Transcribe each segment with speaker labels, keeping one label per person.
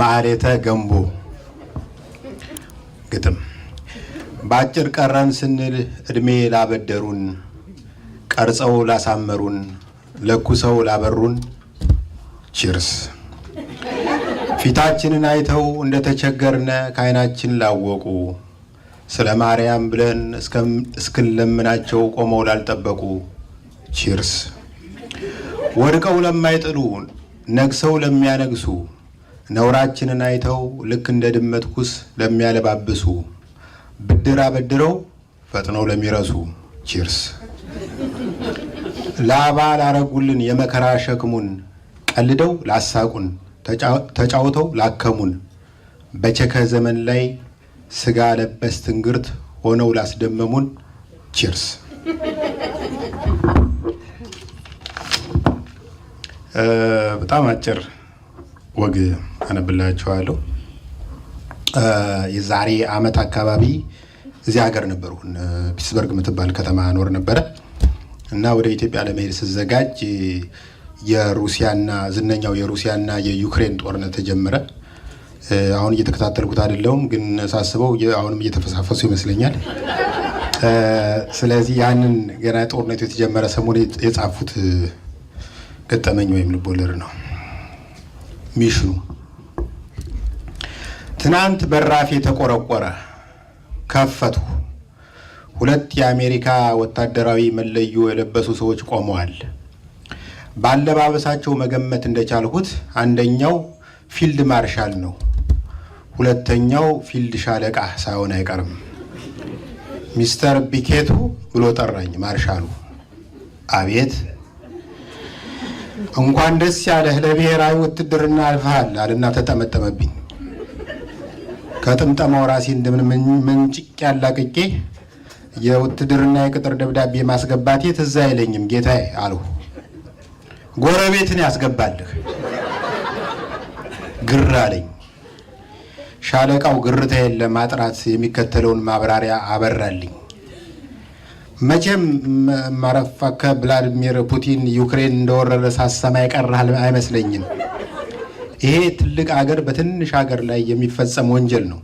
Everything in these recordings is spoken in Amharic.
Speaker 1: ማህሌተ ገንቦ ግጥም። ባጭር ቀረን ስንል እድሜ ላበደሩን፣ ቀርጸው ላሳመሩን፣ ለኩሰው ላበሩን ቺርስ። ፊታችንን አይተው እንደተቸገርነ ከዓይናችን ላወቁ፣ ስለ ማርያም ብለን እስክንለምናቸው ቆመው ላልጠበቁ ቺርስ። ወድቀው ለማይጥሉ ነግሰው ለሚያነግሱ፣ ነውራችንን አይተው ልክ እንደ ድመት ኩስ ለሚያለባብሱ፣ ብድር አበድረው ፈጥነው ለሚረሱ ቺርስ። ላባ ላረጉልን የመከራ ሸክሙን፣ ቀልደው ላሳቁን ተጫውተው ላከሙን፣ በቸከ ዘመን ላይ ስጋ ለበስ ትንግርት ሆነው ላስደመሙን ቺርስ። በጣም አጭር ወግ አነብላችኋለሁ። የዛሬ ዓመት አካባቢ እዚህ ሀገር ነበርኩ። ፒትስበርግ የምትባል ከተማ ኖር ነበረ እና ወደ ኢትዮጵያ ለመሄድ ስዘጋጅ የሩሲያና ዝነኛው የሩሲያና የዩክሬን ጦርነት ተጀመረ። አሁን እየተከታተልኩት አይደለሁም፣ ግን ሳስበው አሁንም እየተፈሳፈሱ ይመስለኛል። ስለዚህ ያንን ገና ጦርነቱ የተጀመረ ሰሞን የጻፉት ገጠመኝ ወይም ልቦለድ ነው። ሚሽኑ ትናንት በራፍ የተቆረቆረ ከፈቱ። ሁለት የአሜሪካ ወታደራዊ መለዮ የለበሱ ሰዎች ቆመዋል። ባለባበሳቸው መገመት እንደቻልሁት አንደኛው ፊልድ ማርሻል ነው፣ ሁለተኛው ፊልድ ሻለቃ ሳይሆን አይቀርም። ሚስተር ቢኬቱ ብሎ ጠራኝ ማርሻሉ። አቤት። እንኳን ደስ ያለህ ለብሔራዊ ውትድርና አልፈሃል አለና ተጠመጠመብኝ። ከጥምጠማው ራሴ እንደምን መንጭቅ ያላቅቄ የውትድርና የቅጥር ደብዳቤ ማስገባቴ ትዝ አይለኝም ጌታዬ አልሁ። ጎረቤትን ያስገባልህ ግር አለኝ። ሻለቃው ግርታዬን ለማጥራት የሚከተለውን ማብራሪያ አበራልኝ። መቼም ማረፋከ ቭላድሚር ፑቲን ዩክሬን እንደወረረ ሳሰማ ይቀርሃል አይመስለኝም። ይሄ ትልቅ አገር በትንሽ ሀገር ላይ የሚፈጸም ወንጀል ነው።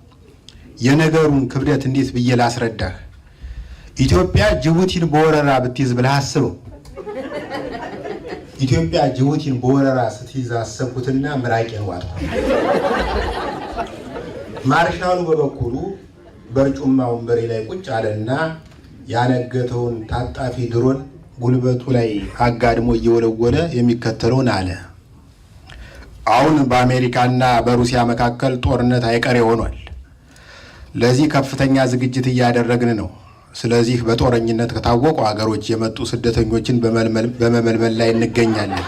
Speaker 1: የነገሩን ክብደት እንዴት ብዬ ላስረዳህ? ኢትዮጵያ ጅቡቲን በወረራ ብትይዝ ብለህ አስበው። ኢትዮጵያ ጅቡቲን በወረራ ስትይዝ አሰብኩትና ምራቄን ዋጥኩ። ማርሻሉ በበኩሉ በርጩማ ወንበሬ ላይ ቁጭ አለና ያነገተውን ታጣፊ ድሮን ጉልበቱ ላይ አጋድሞ እየወለወለ የሚከተለውን አለ። አሁን በአሜሪካና በሩሲያ መካከል ጦርነት አይቀሬ ሆኗል። ለዚህ ከፍተኛ ዝግጅት እያደረግን ነው። ስለዚህ በጦረኝነት ከታወቁ ሀገሮች የመጡ ስደተኞችን በመመልመል ላይ እንገኛለን።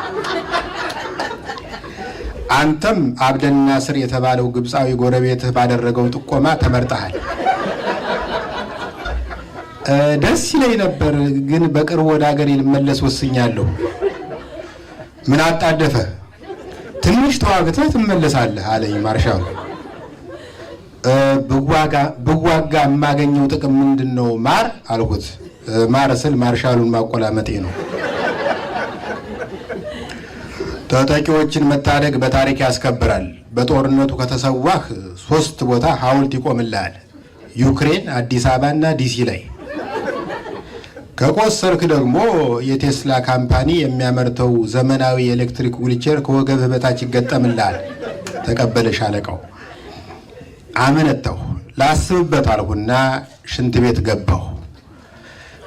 Speaker 1: አንተም አብደል ናስር የተባለው ግብፃዊ ጎረቤትህ ባደረገው ጥቆማ ተመርጠሃል። ደስ ይለኝ ነበር፣ ግን በቅርቡ ወደ ሀገር ልመለስ ወስኛለሁ። ምን አጣደፈ? ትንሽ ተዋግተህ ትመለሳለህ አለኝ ማርሻሉ። ብዋጋ የማገኘው ጥቅም ምንድን ነው ማር አልኩት። ማር ስል ማርሻሉን ማቆላመጤ ነው። ተጠቂዎችን መታደግ በታሪክ ያስከብራል። በጦርነቱ ከተሰዋህ 3 ቦታ ሐውልት ይቆምልሃል። ዩክሬን፣ አዲስ አበባና ዲሲ ላይ። ከቆሰርክ ደግሞ የቴስላ ካምፓኒ የሚያመርተው ዘመናዊ የኤሌክትሪክ ዊልቸር ከወገብህ በታች ይገጠምልሃል። ተቀበለ ሻለቃው። አመነታሁ። ላስብበት አልሁና ሽንት ቤት ገባሁ።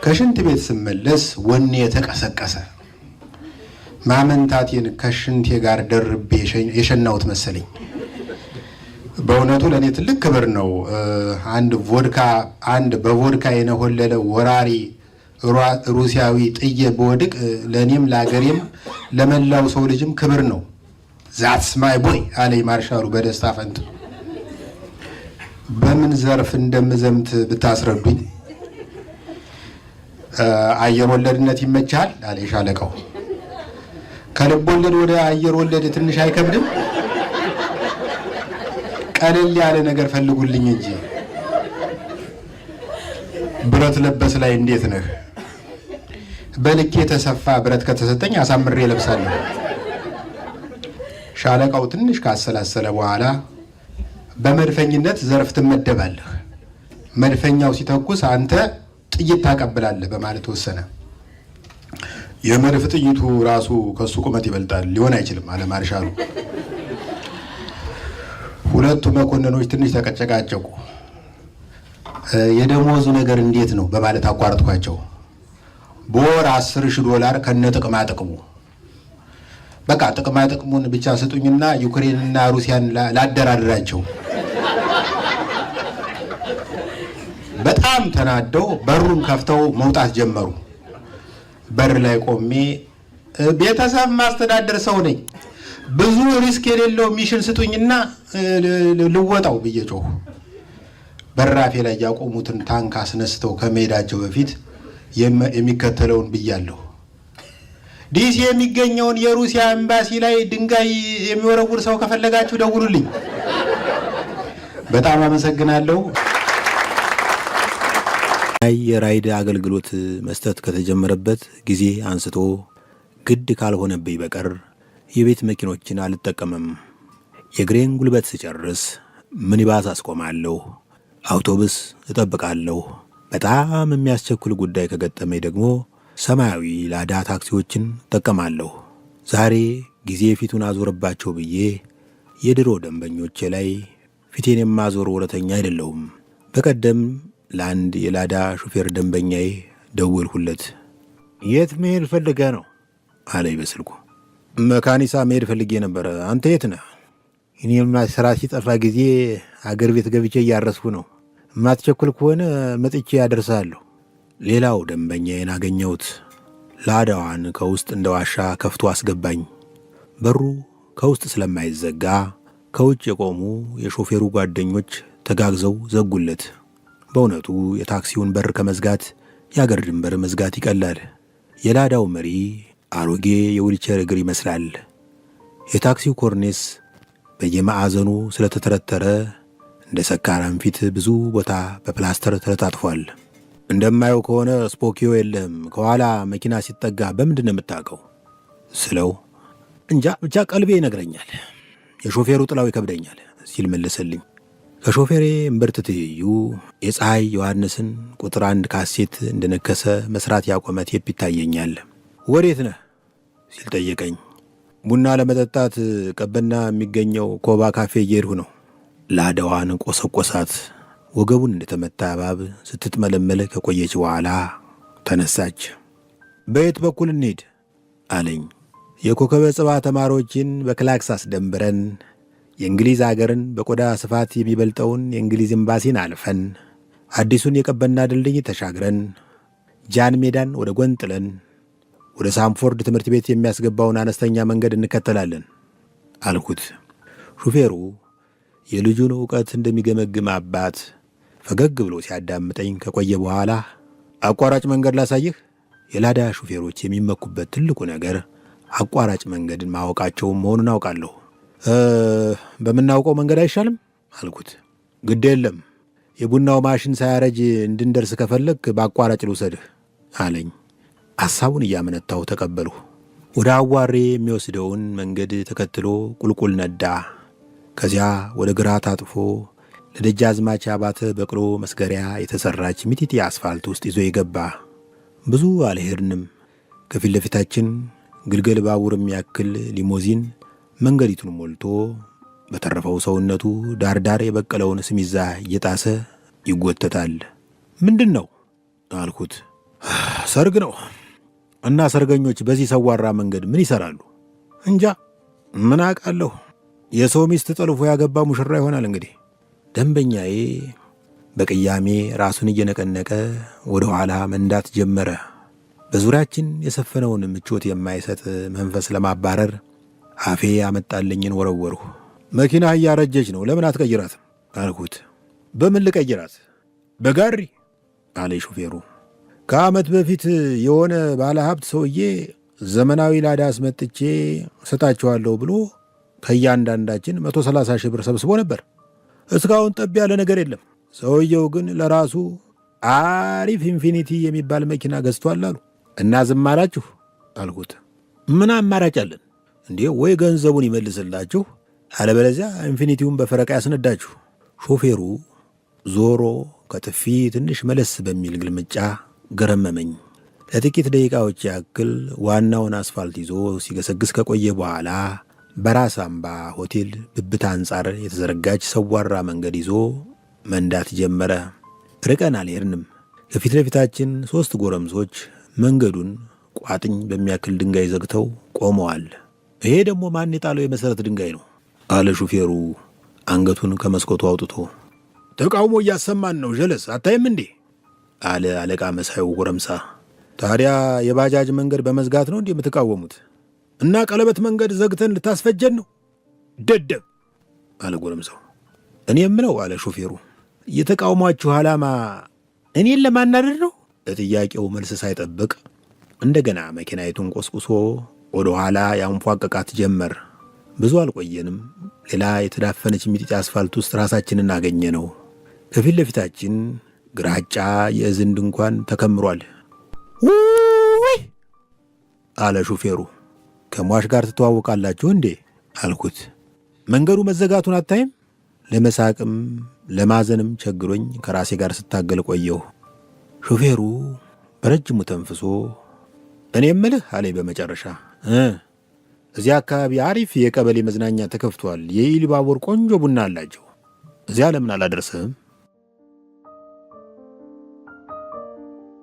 Speaker 1: ከሽንት ቤት ስመለስ ወኔ የተቀሰቀሰ። ማመንታቴን ከሽንቴ ጋር ደርቤ የሸናሁት መሰለኝ። በእውነቱ ለእኔ ትልቅ ክብር ነው። አንድ በቮድካ የነሆለለ ወራሪ ሩሲያዊ ጥዬ በወድቅ ለእኔም ለአገሬም ለመላው ሰው ልጅም ክብር ነው። ዛትስ ማይ ቦይ አለኝ ማርሻሉ በደስታ ፈንት። በምን ዘርፍ እንደምዘምት ብታስረዱኝ። አየር ወለድነት ይመቻል አለ ሻለቃው። ከልብ ወለድ ወደ አየር ወለድ ትንሽ አይከብድም? ቀለል ያለ ነገር ፈልጉልኝ እንጂ። ብረት ለበስ ላይ እንዴት ነህ? በልክ የተሰፋ ብረት ከተሰጠኝ አሳምሬ ለብሳለሁ። ሻለቃው ትንሽ ካሰላሰለ በኋላ በመድፈኝነት ዘርፍ ትመደባለህ። መድፈኛው ሲተኩስ አንተ ጥይት ታቀብላለህ በማለት ወሰነ። የመድፍ ጥይቱ ራሱ ከሱ ቁመት ይበልጣል፣ ሊሆን አይችልም አለ ማርሻሉ። ሁለቱ መኮንኖች ትንሽ ተቀጨቃጨቁ። የደሞዙ ነገር እንዴት ነው በማለት አቋርጥኳቸው። በወር $10,000 ከነ ጥቅማ ጥቅሙ። በቃ ጥቅማ ጥቅሙን ብቻ ስጡኝና ዩክሬንና ሩሲያን ላደራድራቸው። በጣም ተናደው በሩን ከፍተው መውጣት ጀመሩ። በር ላይ ቆሜ ቤተሰብ ማስተዳደር ሰው ነኝ፣ ብዙ ሪስክ የሌለው ሚሽን ስጡኝና ልወጣው ብዬ ጮሁ። በራፌ ላይ ያቆሙትን ታንክ አስነስተው ከመሄዳቸው በፊት የሚከተለውን ብያለሁ። ዲሲ የሚገኘውን የሩሲያ ኤምባሲ ላይ ድንጋይ የሚወረውር ሰው ከፈለጋችሁ ደውሉልኝ። በጣም አመሰግናለሁ።
Speaker 2: የራይድ አገልግሎት መስጠት ከተጀመረበት ጊዜ አንስቶ ግድ ካልሆነብኝ በቀር የቤት መኪኖችን አልጠቀምም። የእግሬን ጉልበት ስጨርስ ሚኒባስ አስቆማለሁ፣ አውቶቡስ እጠብቃለሁ። በጣም የሚያስቸኩል ጉዳይ ከገጠመኝ ደግሞ ሰማያዊ ላዳ ታክሲዎችን እጠቀማለሁ። ዛሬ ጊዜ ፊቱን አዞርባቸው ብዬ የድሮ ደንበኞቼ ላይ ፊቴን የማዞር ወረተኛ አይደለሁም። በቀደም ለአንድ የላዳ ሹፌር ደንበኛዬ ደወልሁለት። የት መሄድ ፈልገ ነው አለኝ በስልኩ። መካኒሳ መሄድ ፈልጌ ነበረ። አንተ የት ነህ? እኔማ ስራ ሲጠፋ ጊዜ አገር ቤት ገብቼ እያረስኩ ነው። የማትቸኩል ከሆነ መጥቼ ያደርሳለሁ። ሌላው ደንበኛዬን አገኘሁት። ላዳዋን ከውስጥ እንደ ዋሻ ከፍቶ አስገባኝ። በሩ ከውስጥ ስለማይዘጋ ከውጭ የቆሙ የሾፌሩ ጓደኞች ተጋግዘው ዘጉለት። በእውነቱ የታክሲውን በር ከመዝጋት የአገር ድንበር መዝጋት ይቀላል። የላዳው መሪ አሮጌ የዊልቸር እግር ይመስላል። የታክሲው ኮርኔስ በየማዕዘኑ ስለተተረተረ እንደ ሰካራም ፊት ብዙ ቦታ በፕላስተር ተለጣጥፏል። እንደማየው ከሆነ ስፖኪዮ የለህም። ከኋላ መኪና ሲጠጋ በምንድን ነው የምታውቀው ስለው እንጃ ብቻ ቀልቤ ይነግረኛል፣ የሾፌሩ ጥላው ይከብደኛል ሲል መለሰልኝ። ከሾፌሬ እምብርት ትይዩ የፀሐይ ዮሐንስን ቁጥር 1 ካሴት እንደነከሰ መስራት ያቆመ ቴፕ ይታየኛል። ወዴት ነህ ሲል ጠየቀኝ። ቡና ለመጠጣት ቀበና የሚገኘው ኮባ ካፌ እየሄድሁ ነው። ላዳዋን ቆሰቆሳት። ወገቡን እንደተመታ እባብ ስትጥመለመል ከቆየች በኋላ ተነሳች። በየት በኩል እንሄድ አለኝ። የኮከበ ጽባ ተማሪዎችን በክላክስ አስደንብረን የእንግሊዝ አገርን በቆዳ ስፋት የሚበልጠውን የእንግሊዝ ኤምባሲን አልፈን አዲሱን የቀበና ድልድይ ተሻግረን ጃን ሜዳን ወደ ጎን ጥለን ወደ ሳምፎርድ ትምህርት ቤት የሚያስገባውን አነስተኛ መንገድ እንከተላለን አልኩት። ሹፌሩ የልጁን ዕውቀት እንደሚገመግም አባት ፈገግ ብሎ ሲያዳምጠኝ ከቆየ በኋላ አቋራጭ መንገድ ላሳይህ። የላዳ ሹፌሮች የሚመኩበት ትልቁ ነገር አቋራጭ መንገድን ማወቃቸው መሆኑን አውቃለሁ። በምናውቀው መንገድ አይሻልም አልኩት። ግድ የለም የቡናው ማሽን ሳያረጅ እንድንደርስ ከፈለግ በአቋራጭ ልውሰድህ አለኝ። ሐሳቡን እያመነታው ተቀበልሁ። ወደ አዋሬ የሚወስደውን መንገድ ተከትሎ ቁልቁል ነዳ። ከዚያ ወደ ግራ ታጥፎ ለደጃዝማች አባተ በቅሎ መስገሪያ የተሰራች ሚጢጢ አስፋልት ውስጥ ይዞ የገባ። ብዙ አልሄድንም። ከፊት ለፊታችን ግልገል ባቡር የሚያክል ሊሞዚን መንገዲቱን ሞልቶ በተረፈው ሰውነቱ ዳርዳር የበቀለውን ስሚዛ እየጣሰ ይጎተታል። ምንድን ነው አልኩት። ሰርግ ነው። እና ሰርገኞች በዚህ ሰዋራ መንገድ ምን ይሰራሉ? እንጃ ምን አውቃለሁ። የሰው ሚስት ጠልፎ ያገባ ሙሽራ ይሆናል እንግዲህ። ደንበኛዬ በቅያሜ ራሱን እየነቀነቀ ወደ ኋላ መንዳት ጀመረ። በዙሪያችን የሰፈነውን ምቾት የማይሰጥ መንፈስ ለማባረር አፌ ያመጣልኝን ወረወርሁ። መኪና እያረጀች ነው፣ ለምን አትቀይራትም አልኩት። በምን ልቀይራት? በጋሪ አለ ሾፌሩ። ከዓመት በፊት የሆነ ባለ ሀብት ሰውዬ ዘመናዊ ላዳ አስመጥቼ ሰጣቸዋለሁ ብሎ ከእያንዳንዳችን 130,000 ብር ሰብስቦ ነበር። እስካሁን ጠብ ያለ ነገር የለም። ሰውየው ግን ለራሱ አሪፍ ኢንፊኒቲ የሚባል መኪና ገዝቷል አሉ። እና ዝም አላችሁ አልኩት። ምን አማራጭ አለን እንዴ? ወይ ገንዘቡን ይመልስላችሁ፣ አለበለዚያ ኢንፊኒቲውን በፈረቃ ያስነዳችሁ ሾፌሩ ዞሮ ከጥፊ ትንሽ መለስ በሚል ግልምጫ ገረመመኝ። ለጥቂት ደቂቃዎች ያክል ዋናውን አስፋልት ይዞ ሲገሰግስ ከቆየ በኋላ በራስ አምባ ሆቴል ብብታ አንጻር የተዘረጋች ሰዋራ መንገድ ይዞ መንዳት ጀመረ። ርቀን አልሄድንም። ከፊት ለፊታችን 3 ጎረምሶች መንገዱን ቋጥኝ በሚያክል ድንጋይ ዘግተው ቆመዋል። ይሄ ደግሞ ማን የጣለው የመሠረት ድንጋይ ነው? አለ ሹፌሩ አንገቱን ከመስኮቱ አውጥቶ። ተቃውሞ እያሰማን ነው ጀለስ፣ አታይም እንዴ? አለ አለቃ መሳዩ ጎረምሳ። ታዲያ የባጃጅ መንገድ በመዝጋት ነው እንዴ የምትቃወሙት? እና ቀለበት መንገድ ዘግተን ልታስፈጀን ነው? ደደብ አለ ጎረምሳው። እኔ የምለው አለ ሾፌሩ፣ የተቃውሟችሁ ዓላማ እኔን ለማናደድ ነው? ለጥያቄው መልስ ሳይጠብቅ እንደገና መኪናይቱን ቆስቁሶ ወደ ኋላ ያንፏቀቃት ጀመር። ብዙ አልቆየንም። ሌላ የተዳፈነች ሚጢጢ አስፋልት ውስጥ ራሳችንን አገኘ ነው። ከፊት ለፊታችን ግራጫ የእዝን ድንኳን ተከምሯል። ውይ አለ ሹፌሩ። ከሟሽ ጋር ትተዋወቃላችሁ እንዴ አልኩት። መንገዱ መዘጋቱን አታይም? ለመሳቅም ለማዘንም ቸግሮኝ ከራሴ ጋር ስታገል ቆየሁ። ሹፌሩ በረጅሙ ተንፍሶ እኔ እምልህ አለኝ በመጨረሻ፣ እዚያ አካባቢ አሪፍ የቀበሌ መዝናኛ ተከፍቷል። የኢሉባቦር ቆንጆ ቡና አላቸው። እዚያ ለምን አላደርስህም?